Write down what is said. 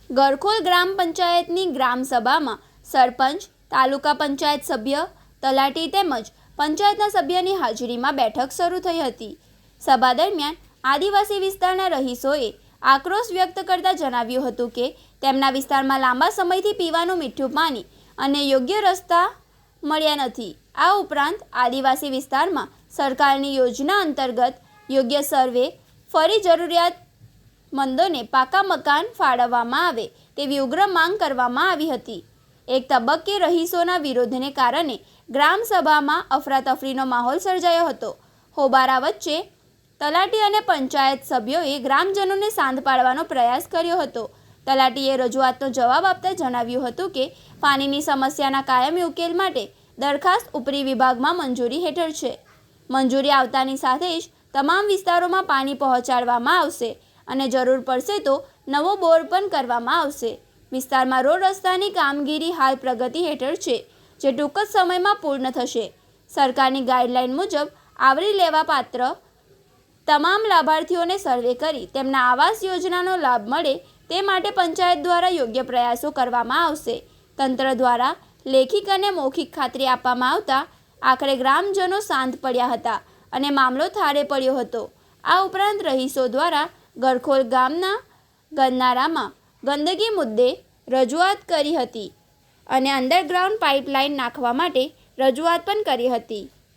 ગરખોલ ગ્રામ પંચાયતની ગ્રામ સભામાં સરપંચ, તાલુકા પંચાયત સભ્ય, તલાટી તેમજ પંચાયતના સભ્યની હાજરીમાં બેઠક શરૂ થઈ હતી. સભા દરમિયાન આદિવાસી વિસ્તારના રહીશોએ આક્રોશ વ્યક્ત કરતા જણાવ્યું હતું કે તેમના વિસ્તારમાં લાંબા સમયથી પીવાનું મીઠું પાણી અને યોગ્ય રસ્તા મળ્યા નથી. આ ઉપરાંત આદિવાસી વિસ્તારમાં સરકારની યોજના અંતર્ગત યોગ્ય સર્વે ફરી જરૂરિયાતમંદોને પાકા મકાન ફાળવવામાં આવે તેવી ઉગ્ર માંગ કરવામાં આવી હતી. એક તબક્કે રહીશોના વિરોધને કારણે ગ્રામસભામાં અફરાતફરીનો માહોલ સર્જાયો હતો. હોબાળા વચ્ચે તલાટી અને પંચાયત સભ્યોએ ગ્રામજનોને શાંત પાડવાનો પ્રયાસ કર્યો હતો. તલાટીએ રજૂઆતનો જવાબ આપતા જણાવ્યું હતું કે પાણીની સમસ્યાના કાયમી ઉકેલ માટે દરખાસ્ત ઉપરી વિભાગમાં મંજૂરી હેઠળ છે. મંજૂરી આવતાની સાથે જ તમામ વિસ્તારોમાં પાણી પહોંચાડવામાં આવશે અને જરૂર પડશે તો નવો બોર પણ કરવામાં આવશે. વિસ્તારમાં રોડ રસ્તાની કામગીરી હાલ પ્રગતિ હેઠળ છે, જે ટૂંક જ સમયમાં પૂર્ણ થશે. સરકારની ગાઈડલાઈન મુજબ આવરી લેવા પાત્ર તમામ લાભાર્થીઓને સર્વે કરી તેમના આવાસ યોજનાનો લાભ મળે તે માટે પંચાયત દ્વારા યોગ્ય પ્રયાસો કરવામાં આવશે. તંત્ર દ્વારા લેખિત અને મૌખિક ખાતરી આપવામાં આવતા આખરે ગ્રામજનો શાંત પડ્યા હતા અને મામલો થાળે પડ્યો હતો. આ ઉપરાંત રહીશો દ્વારા ગરખોલ ગામના ગરનાળામાં ગંદકી મુદ્દે રજૂઆત કરી હતી અને અંડરગ્રાઉન્ડ પાઇપલાઇન નાખવા માટે રજૂઆત પણ કરી હતી.